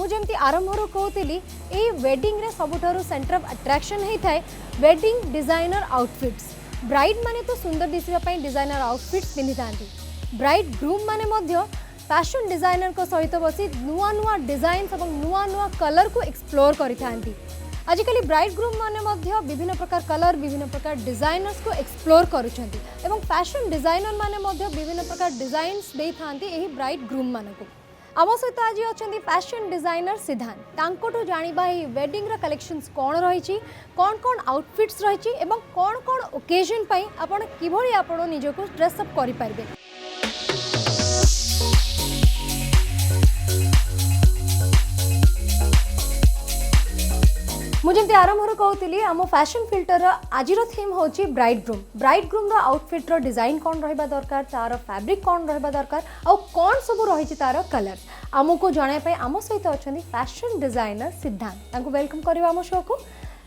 मुझे आरंभ कहती ये वेडिंग रे सबुठारु सेंटर ऑफ अट्रैक्शन होता है वेडिंग डिजाइनर आउटफिट्स। ब्राइड माने तो सुंदर दिशा डिजाइनर आउटफिट्स पिंधि था, ब्राइड ग्रूम माने फैशन डिजाइनर को सहित बसी नुआ नुआ डिजाइन और नुआ नुआ कलर को एक्सप्लोर करिथांती। आजिकली ब्राइड ग्रूम माने विभिन्न प्रकार कलर विभिन्न प्रकार डिजाइनर्स को एक्सप्लोर करुछंती एवं फैशन डिजाइनर माने विभिन्न प्रकार डिजाइन्स दे थांती एही ब्राइड ग्रूम मानको। आम सहित आज अच्छा फैशन डिजाइनर सिद्धांत तांकोटू जानिबा एही वेडिंग रा कलेक्शंस कौन रही कौन कौन आउटफिट्स रही एवं कौन कौन ओकेजन पई आपण किभଳି आपण निजको ड्रेस अप करि पारबे। मुझे आरंभ कहती आम फैशन फिल्टर आज थीम हूँ ब्राइड ग्रूम आउटफिट डिजाइन कौन रहा दरकार तार फैब्रिक कौन रहा दरकार आउ कौन सब रही तार कलर आमको जनाई आम सहित अच्छा फैशन डिजाइनर सिद्धांत वेलकम करवा आम शो को।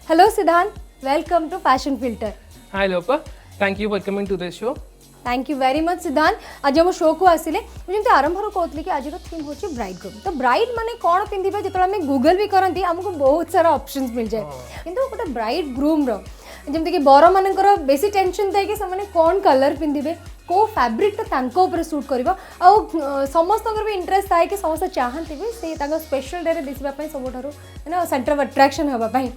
Hello Siddhant, welcome to fashion filter. Hi Lopa, thank you for coming to this show. Thank you very much Siddhant. आज हम शो को आसिले मुझे आरंभ कहती कि आज थीम हूँ ब्राइड ग्रूम। तो ब्राइड माने कौन पिंधे जो आम गूगल भी करती आमको बहुत सारा ऑप्शंस मिल जाए किंतु गोटे ब्राइड ग्रूम जमती कि बर मानकर बेसी टेंशन थाए कि से कौन कलर पिंधे को फैब्रिक ऊपर सूट कर समस्त भी इंटरेस्ट थाए कि समस्त चाहती भी से स्पेशल डे देखा सब सेंटर ऑफ अट्रैक्शन होगापाई।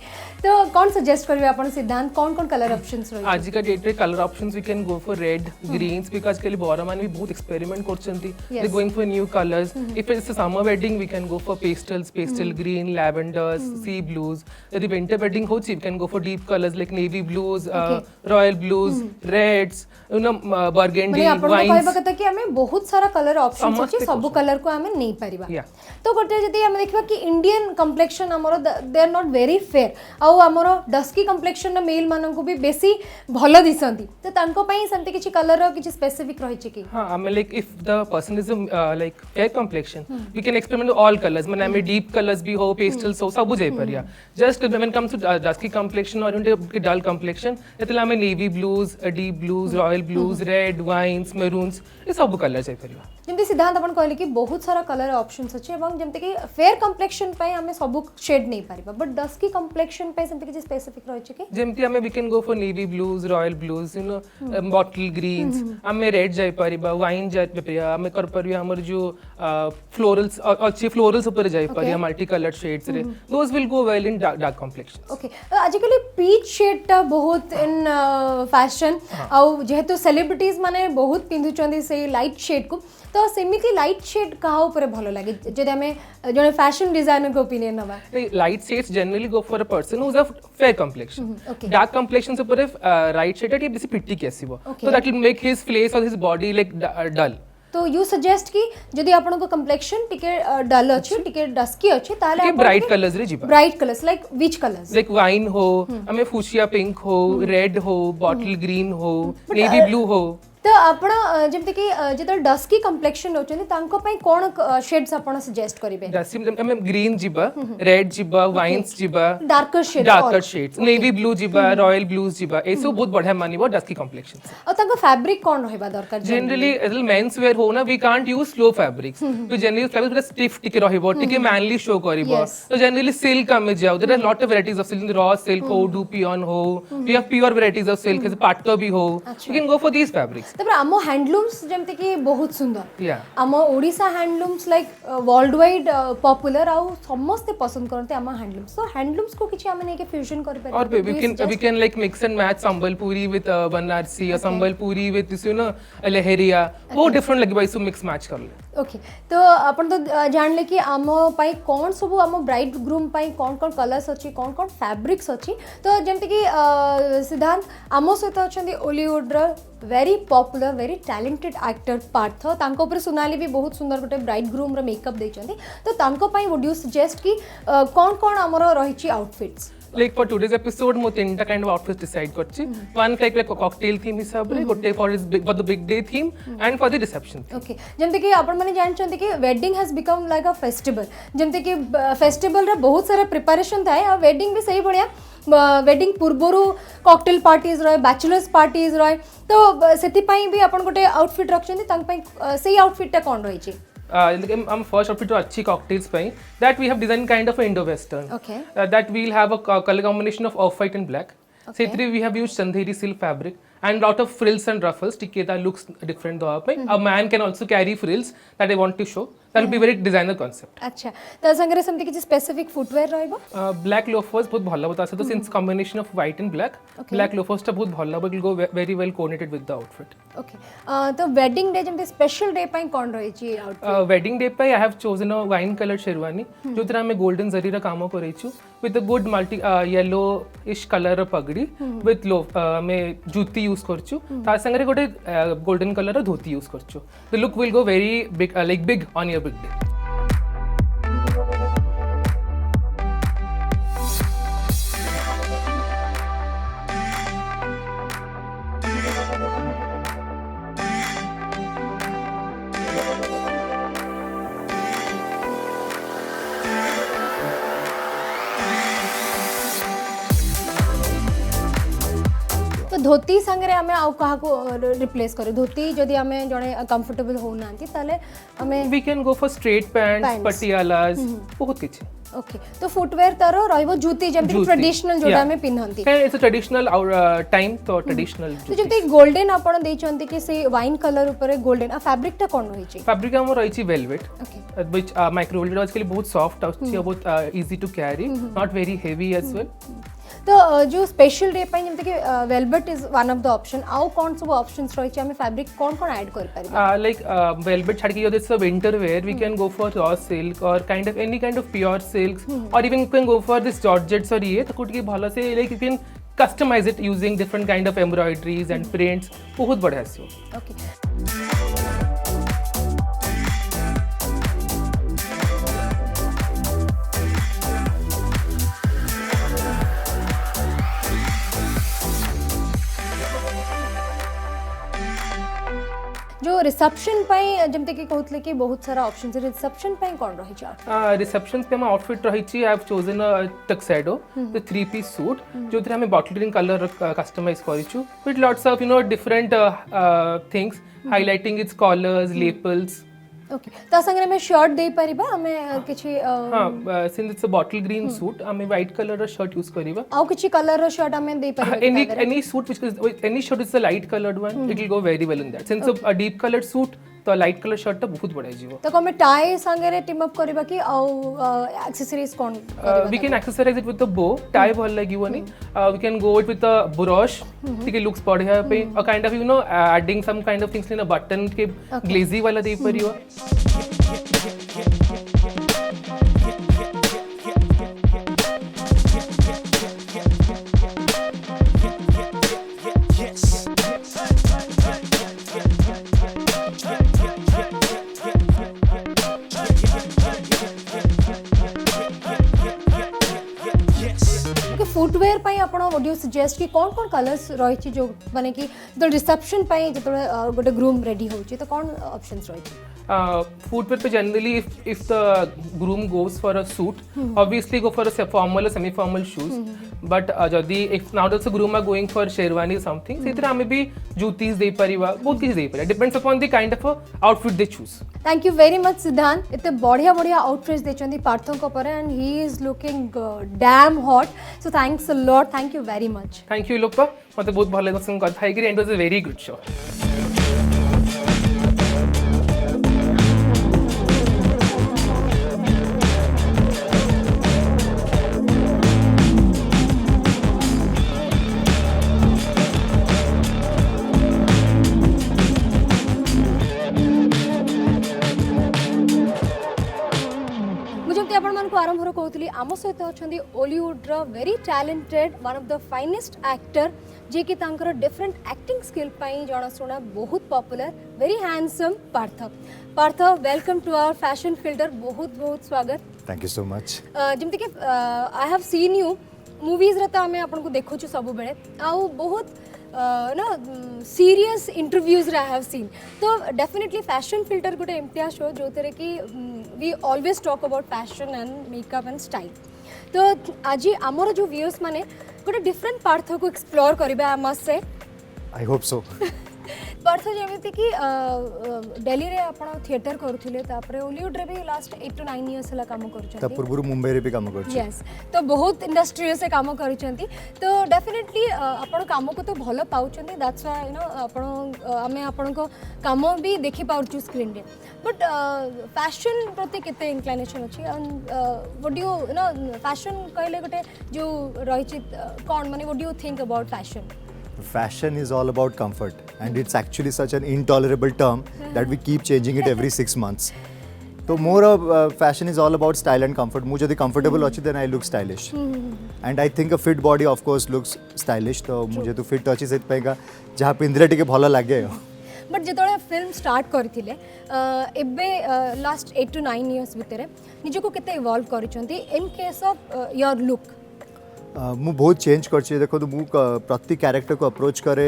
तो कौन सजेस्ट करेंगे आप सिद्धांत कौन कौन कलर ऑप्शंस रही आज का डेट रे colour options we can go for red greens because के लिए बोरा मान भी बहुत एक्सपेरिमेंट करछंती they going for new colours. If it's a summer wedding we can go for pastels pastel green lavenders sea blues. यदि winter wedding होची we can go for deep colours like navy blues royal blues reds you know burgundy wines. कहबा कथा कि हमें बहुत सारा colour options अछि सब कलर को हमें नहीं परिबा। तो गोटे जदी हम देखबा कि इंडियन कंप्लेक्शन हमरो they are not very fair आउ हमरो डस्की कंप्लेक्शन मेल मानन को भी बेसी भलो दिसंती तो तांको पई संते किछि कलर रो किछि स्पेसिफिक रहि छि कि हां हमें like if the person is like fair complexion we can experiment all colours माने हमें डीप कलर्स भी हो पेस्टल्स हो सब जाय परिया। Just when comes to dusky complexion और डल कंप्लेक्शन एतला हमें navy blues deep blues royal blues red wines maroons ये सब कलर जाय परिया। जमती सिद्धांत अपन कहले कि बहुत सारा कलर ऑप्शंस अछि एवं जमते कि फेयर कंप्लेक्शन पई हमें सब शेड नहीं परिबा बट डस्की कंप्लेक्शन पई संते कि स्पेसिफिक रहि छि कि जेमती हमें we can go for navy blues royal blues you know bottle greens हमें रेड जाय परिबा वाइन जाय परिया हमें कर परिया हमर जो फ्लोरल्स अच्छे फ्लोरल्स ऊपर जाय परिया मल्टी कलर्ड शेड्स रे those will go well in dark complexions. Okay आजिकली पीच शेड ता बहुत इन फैशन आ जेहेतु सेलिब्रिटीज माने बहुत पिंधुचंदी से लाइट शेड को तो सेमिति लाइट शेड कहा ऊपर भलो लागे जदि हमें जने फैशन डिजाइनर को ओपिनियन नबा light shades generally go for a person who is a fair complexion. Dark complexion से ऊपर राइट शेड है बेसी पिट्टी केसिबो तो that will make his face और हिज बॉडी लाइक डल। तो यू सजेस्ट कि जदि आपन को कंप्लेक्शन टिके डल अछि टिके डस्की अछि ताले आप ब्राइट कलर्स रे जिबा bright colours like which colours like wine हो हमें फुशिया पिंक हो रेड हो बॉटल ग्रीन हो नेवी ब्लू हो। तो आपण जमते कि जेतो डस्की कंप्लेक्शन होचनी तांको पई कोन शेड्स आपण सजेस्ट करिवे डस्की हम ग्रीन जिबा रेड जिबा वाइन्स जिबा डार्कर शेड्स नेवी ब्लू जिबा रॉयल ब्लूज जिबा एसो बहुत बढ़िया मानिबो डस्की कंप्लेक्शन और तांको फैब्रिक कोन रहबा दरकार जनरली एल मेंस वेयर हो ना we can't use slow fabrics तो जनरली फैब्रिक पूरा स्टिफ टिके रहबो टिके मैनली शो करिवो तो जनरली सिल्क में जाओ there are lot of varieties of silk raw silk हो डूपियन हो we have pure varieties of silk पाटका भी हो you can go for these fabrics. तबरा आम हैंडलूम्स जमते कि बहुत सुंदर आम Odisha handlooms like worldwide popular आउ समस्त पसंद करते आम हैंडलूम्स तो हैंडलूम्स को किछि आम नै के फ्यूजन करि पर और we can like mix and match Sambalpuri with Banarasi या Sambalpuri with this you know leheriya वो डिफरेंट लगे भाई सो मिक्स मैच कर ले। ओके तो अपन तो जान ले कि आम पई कोन सब आम ब्राइड ग्रूम पई कोन कोन कलर्स अछि कोन कोन फैब्रिक्स अछि तो जमते कि सिद्धांत आम सहित अछंदी हॉलीवुड रो very popular very talented actor Parth तांको ऊपर सोनाली भी बहुत सुंदर गोटे ब्राइड ग्रूम रो मेकअप देचंदी तो तांको पई वुड यू सजेस्ट कि कोन कोन हमरो रहिछि outfits like for today's episode mo tinta kind of outfits decide करछि one like cocktail theme हिसाब रे गोटे for the big day theme and for the reception theme। okay जमते कि आपण माने जान छथि कि wedding has become like a festival जमते कि फेस्टिवल रे बहुत सारा प्रिपरेशन थाए आ वेडिंग भी सही बढ़िया वेडिंग पूर्वरु कॉकटेल पार्टीज रहे बैचलर्स पार्टीज रहे तो सेति पई भी आपण गोटे आउटफिट रखछथि तांग पई सही आउटफिट ता कोन रही छी I'm first outfit to अच्छी cocktails पे that we have designed kind of a Indo-Western. Okay. That we'll have a color combination of off-white and black. Okay. So we have used chandheri silk fabric and lot of frills and ruffles to get that looks different. A man can also carry frills that I want to show. That will be very designer concept. अच्छा तो संगे सेमती किछि specific footwear रहइबो Black loafers बहुत भल्ला बता तो since combination of white and black. Okay. Black loafers टा बहुत भल्ला but will go very well coordinated with the outfit. Okay तो वेडिंग डे जेमती स्पेशल डे पई कोन रही छी आउटफिट वेडिंग डे पे I have chosen a wine colour sherwani जो तरह में गोल्डन जरी रा काम करेछु with a good multi yellowish colour पगड़ी विथ लो में जूती यूज करछु ता संगे गोटे गोल्डन कलर धोती यूज करछु the look will go very big like big on your big day तो धोती संगे आमे आउ कहा को रिप्लेस करू धोती जदि आमे जणे कंफर्टेबल हो नांती ताले आमे we can go for straight pants Pants. Patialas बहुत किछि ओके तो फुटवेयर तारो रहइबो जूती जेमती ट्रेडिशनल जोडा में पिनहंती इट्स अ ट्रेडिशनल टाइम तो ट्रेडिशनल तो जेमती गोल्डन आपण देइचंती कि से वाइन कलर ऊपर गोल्डन आ फैब्रिक टा कोन रही छी फैब्रिक हम रही वेलवेट ओके which microwelded आजकल बहुत सॉफ्ट आउची बहुत easy to carry not very heavy as well तो जो स्पेशल डे पई जेमती कि velvet is one of the option आउ कोन सब ऑप्शंस रही छी हमें फैब्रिक कोन कोन ऐड कर पारिबे like velvet छाड़ के यदि it's a winter wear we can go for raw silk or kind of any kind of pure silks or even you can go for this georgettes और ये तो कुछ की भला से like you can customize it using different kind of embroideries and prints बहुत बढ़िया से ओके जो रिसेप्शन पई जेमते कि कहतले कि बहुत सारा ऑप्शन है रिसेप्शन पई कोन रही छी रिसेप्शन पे हम आउटफिट रही छी I have chosen a tuxedo the 3-piece suit जो थ्रे हमें बॉटल ग्रीन कलर कस्टमाइज करिछु with lots of different things highlighting its collars lapels okay ता संगे में शर्ट दे परिबा हमें किछि हां since it's a bottle green suit हमें व्हाइट कलर शर्ट यूज करिबा आउ किछि कलर शर्ट हमें दे परिबा any suit which is any shirt is a light colored one it will go very well in that since a deep colored suit तो light colour shirt बहुत बढ़िया जीवो तो कमे टाई संगे रे टीम अप करबा कि आउ accessories cone we can accessorize it with the bow tie भल लागिवनी we can go it with the broche ठीक looks बढ़िया पे a kind of adding some kind of things in a button के glazy वाला दे परियो फुटवेयर पई आपण audio suggest कि कोन कोन कलर्स रही छी जो माने कि तो रिसेप्शन पई जतो गोटे ग्रूम रेडी होची तो कोन ऑप्शंस रही छी footwear पे generally if the groom goes for a suit obviously go for a formal or semi formal shoes but जदी if now also groom are going for sherwani or something सेतरा हमें भी जूतीज दे परिवा बहुत किछ दे परिवा depends upon the kind of outfit they choose thank you very much Siddhant इतने बढ़िया बढ़िया आउटफिट्स देचंदी पार्थो को पर and he is looking damn hot so thanks a lot thank you very much thank you Lopa मते बहुत भले संग कथा है कि and was a very good show आरंभ कहती आम सहित अच्छा Ollywood very talented one of the finest actor जी कि डिफरेंट एक्टिंग स्किल जनाशुना बहुत popular very handsome Parth Parth welcome to our fashion filter बहुत बहुत स्वागत थैंक यू सो मच जमती कि I have seen you movies रे तो आमे आपन को देखु छु सब बेले आउ बहुत ना सीरियस इंटरव्यूज रे आई हैव सीन तो डेफिनेटली फैशन फिल्टर गोटे एमतिया शो जो तेरे कि we always talk about fashion and makeup and style तो आज आमर जो व्यूअर्स माने गोटे डिफरेंट पार्थ को एक्सप्लोर करबे आम से आई होप सो पार्थ जेमिति कि दिल्ली रे आपण थिएटर करूथिले तापरे हॉलीवुड रे भी लास्ट 8 to 9 इयर्स हला काम करूछन ता पूर्व मुंबई रे भी काम करछि यस तो बहुत इंडस्ट्री से काम करूछंती तो डेफिनेटली आपण काम को तो भलो पाउछंती दैट्स व्हाई यू नो आपण हमें आपण को काम भी देखि पाउछु स्क्रीन रे बट फैशन प्रति केते इंक्लिनेशन अछि and what do you know fashion कहले गोटे जो रहिछि कोन माने what do you think about fashion Fashion is all about comfort, and it's actually such an intolerable term that we keep changing it every 6 months. So more of fashion is all about style and comfort. मुझे यदि comfortable अच्छी then I look stylish, and I think a fit body of course looks stylish. तो मुझे तो fit अच्छी से पाएगा जहाँ पिंधरे टिके भला लगे बट जितने फिल्म स्टार्ट करथिले एबे लास्ट 8 to 9 इयर्स भितर निजको केते इवॉल्व करिसंती in case of your look मु बहुत चेंज करछि देखो तो मु प्रति कैरेक्टर को अप्रोच करे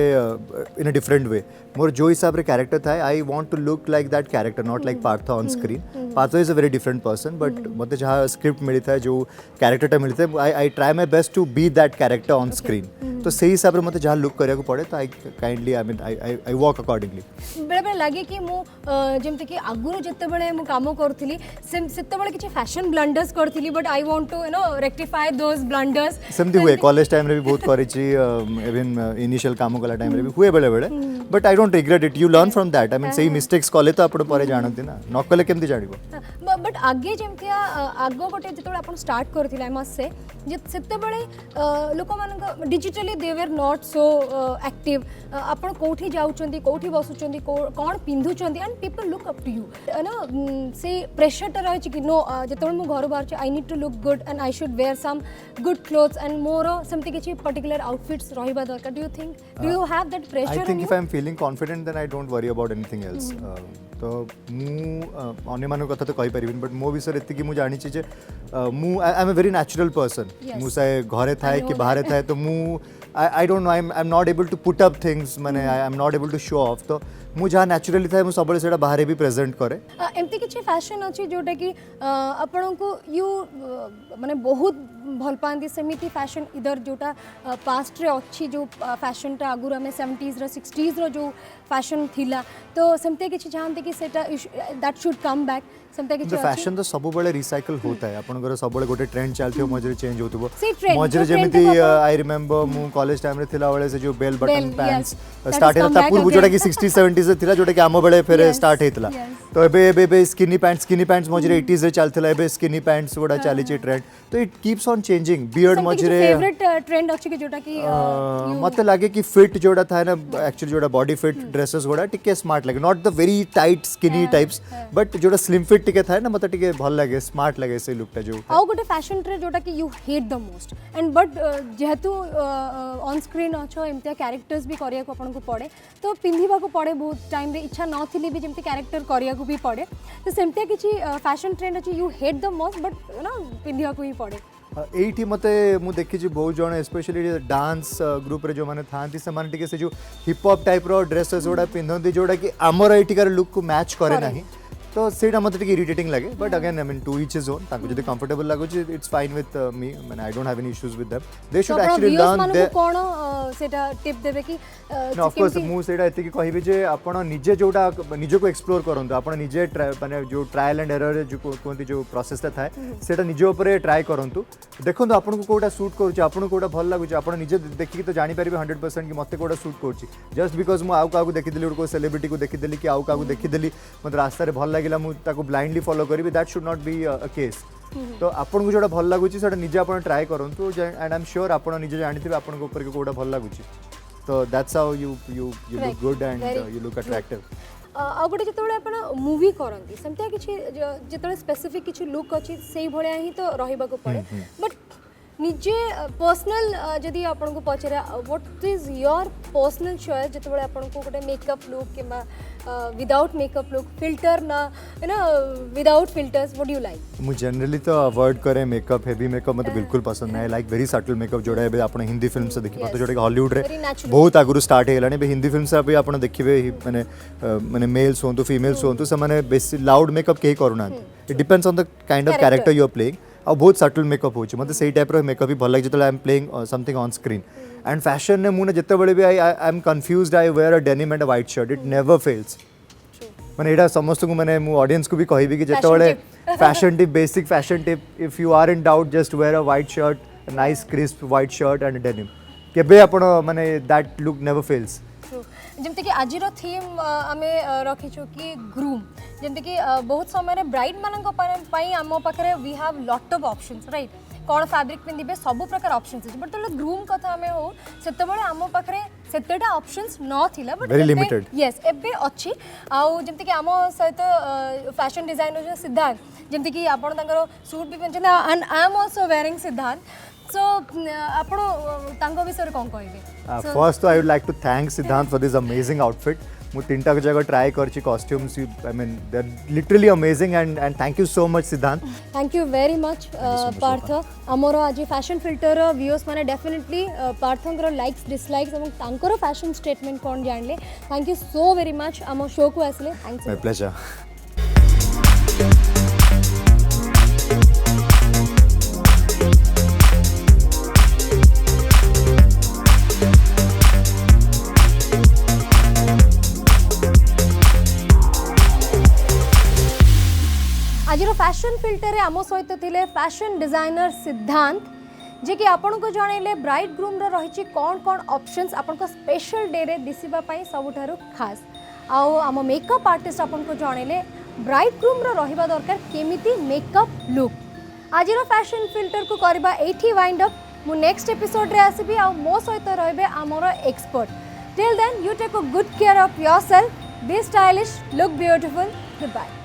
इन अ डिफरेंट वे मोर जो हिसाब रे कैरेक्टर था I want to look like that character not like Parth on screen Parth is a very different person but मते जहाँ स्क्रिप्ट मिली था जो कैरेक्टर मिलता है I try my best to be that character on screen तो सही हिसाब रे मते जहाँ लुक करिया को पड़े तो आई kindly I mean I work accordingly बेले बेले लागे कि मु जेमते कि आगुरु जत्ते बेले मु काम करथिली सेते बेले किछि फैशन ब्लंडर्स करथिली but I want to you know rectify those blunders सेमती हुए कॉलेज टाइम रे भी बहुत करिछि इवन इनिशियल काम कला टाइम रे भी हुए बेले बेले but I don't regret it you learn from that I mean सही मिस्टेक्स कले तो आपण परे जानती ना न कले केमती जानिबो बट आगे जेमती आगो गोटे जतबे आपण स्टार्ट करथिला आई मस्ट से जे सेते बेले लोक मान digitally they were not so active आपण कोठी जाउचंदी कोठी बसुचंदी कोन पिंधुचंदी and people look up to you ना से प्रेशर टा रहछि कि नो जतबे मु घर बाहर I need to look good and I should wear some good clothes and more something किछि पर्टिकुलर आउटफिट्स रहिबा दरकार do you have that pressure I think if I am feeling confident then I don't worry about anything else तो मु अन्य मान कथा तो कहि परिबिन बट मो विषय एति कि मु जानि छी जे मु I am a very natural person मु से घरे थाए कि बाहर थाए तो मु I don't know I'm not able to put up things माने I am not able to show off तो मु जहाँ नेचुरली था मु सबले सेटा बाहर भी प्रेजेंट करे एमती किछि फैशन अछि जोटा कि आपण को यू माने बहुत भल पांदी सेमिति फैशन इधर जोटा पास्ट रे अछि जो फैशन टा आगुर हमें 70s रो 60s रो जो फैशन थिला तो सेमते किछि जानते कि सेटा दैट शुड कम बैक सेमते किछि फैशन तो सब बेले रिसाइकल होता है आपण घर सब बेले गोटे ट्रेंड चलथियो मजरे चेंज होतबो मजरे मजरे जेमिति आई रिमेंबर मु कॉलेज टाइम रे थिला बेले से जो बेल बटन पैंट्स स्टार्ट हेता पूर्व जोटा कि 60s 70s रे थिला जोटा कि आम बेले फेरे स्टार्ट हेतला तो एबे स्किनी पैंट्स मजरे 80s रे चलथिला एबे स्किनी पैंट्स गोडा चली छि ट्रेंड तो it keeps on changing beard मजरे फेवरेट ट्रेंड अछि कि जोटा कि मते लागे कि फिट जोड़ा था ना एक्चुअली जोड़ा बॉडी फिट ड्रेसेस गोड़ा टिके स्मार्ट लगे not the very tight skinny types but जोड़ा स्लिम फिट टिके था ना मते टिके भल लगे स्मार्ट लगे से लुकटा जो आउ गोटे फैशन ट्रेंड जोटा कि you hate the most and but जेहेतु ऑन स्क्रीन अच्छो एमतिया कैरेक्टर्स भी करिया को अपन को पड़े तो पिंधिबा को पड़े बहुत टाइम रे इच्छा नथिली भी जेमति कैरेक्टर करिया को भी पड़े तो सेमतिया किछि फैशन ट्रेंड अछि you hate the most but you know पिंधिबा को ही पड़े एठी मते मु देखि जे बहुत जण स्पेशली डांस ग्रुप रे जो माने थांती से माने टिके से जो हिप हॉप टाइप रो ड्रेसेस जोड़ा पिंधंती जोड़ा कि हमर एटिकार लुक को मैच करे नाही तो सेटा मते टिके इरिटेटिंग लगे but again I mean to each is own ताको जदी कंफर्टेबल लागो जे इट्स फाइन विथ मी माने I don't have any issues with them they should actually learn दे कोन सेटा टिप देबे कि नो ऑफ कोर्स मु सेटा एति कि कहिबे जे आपण निजे जोटा निजे को एक्सप्लोर करंतु आपण निजे माने जो ट्रायल एंड एरर जो कोंती जो प्रोसेस ता थाए सेटा निजे ऊपर ट्राई करंतु देखंतु आपण को कोटा सूट करू छी आपण कोटा भल लागु छी आपण निजे देखि कि तो जानि परिबे 100% कि मते कोटा सूट करू छी जस्ट बिकॉज़ मु आउ कागु देखि देली को सेलिब्रिटी को देखि देली कि आउ कागु देखि देली मते रास्ता रे भल लागिला मु ताको ब्लाइंडली फॉलो करिबे that should not be a case तो आपण को जोटा भल लागु छी सेटा निजे आपण ट्राई करंतु एंड आई एम श्योर आपण निजे जानिथिबे आपण को ऊपर कोटा भल लागु छी तो that's how you look good and you look attractive आ गोटे जिते आपण मूवी करंती सेमते किछि जिते स्पेसिफिक किछि लुक अछि सेही भलिया ही तो रहिबा को पड़े बट निजे पर्सनल जदि आपण को पचरे what is your personal choice जिते आपण को गोटे मेकअप लुक किबा विदाउट मेकअप लुक फिल्टर ना you know without filters what do you like मु जनरली तो अवॉइड करे मेकअप हेवी मेकअप मते बिल्कुल पसंद नहीं लाइक वेरी सटल मेकअप जोड़ा है आपण हिंदी फिल्म से देखि पातो जोड़ा हॉलीवुड रे बहुत आगुरु स्टार्ट हे लाने हिंदी फिल्म से अभी आपण देखिबे माने माने मेल्स होंतु फीमेल्स होंतु से माने बेसी लाउड मेकअप के करूना it depends on the kind of character you are playing आ बहुत सटल मेकअप होची मते सेही टाइप रो मेकअप ही भल लागे जतले I am playing something on screen and fashion ने मुने जते बळे भी I am confused I wear a denim and a white shirt it never fails माने एटा समस्त को माने मु ऑडियंस को भी कहबी कि जते बळे fashion tip basic fashion tip if you are in doubt just wear a white shirt a nice crisp white shirt and denim केबे आपण माने दैट लुक नेवर फेल्स जमती कि आज थीम आम रखीचु कि ग्रूम जमती कि बहुत समय ब्राइड मान आम पाखे we have lot of options right कौन फैब्रिक पिंधे सब प्रकार ऑप्शंस अच्छे बट ग्रूम कथा आम हो से आम पाखे सेतेटा ऑप्शंस नथिला बट Very limited. यस एबे अच्छी आउ जमती कि आम सहित फैशन डिजाइनर जो सिद्धार्थ जमती कि आपण तांकर सूट भी पिंधे and I am also wearing Siddharth so आपण तांको विषय कोन कहबे first I would like to thank Siddhant for this amazing outfit मु तीनटा जगह ट्राई करची costumes I mean they are literally amazing and thank you so much Siddhant thank you very much Parth आमर आज फैशन फिल्टर व्यूअर्स माने डेफिनेटली पार्थंकर likes dislikes और तांकर फैशन स्टेटमेंट कौन जानले thank you so very much आम शो को आसले थैंक्स माय प्लेजर आज फैशन फिल्टर आम सहित थे फैशन डिजाइनर सिद्धांत जे कि आपन को जनइले ब्राइड ग्रूम रही कौन कौन ऑप्शंस आपन को स्पेशल डे रे दिसिबा सबुठारु खास आउ आम मेकअप आर्टिस्ट आपन को जनइले ब्राइड ग्रूम रहिबा दरकार केमिति मेकअप लुक आज फैशन फिल्टर को करबा एठी वाइंड अप मु नेक्स्ट एपिसोड रे आसीबी आ मो सहित रहबे आमर expert till then you take a good care of yourself be stylish look beautiful good bye.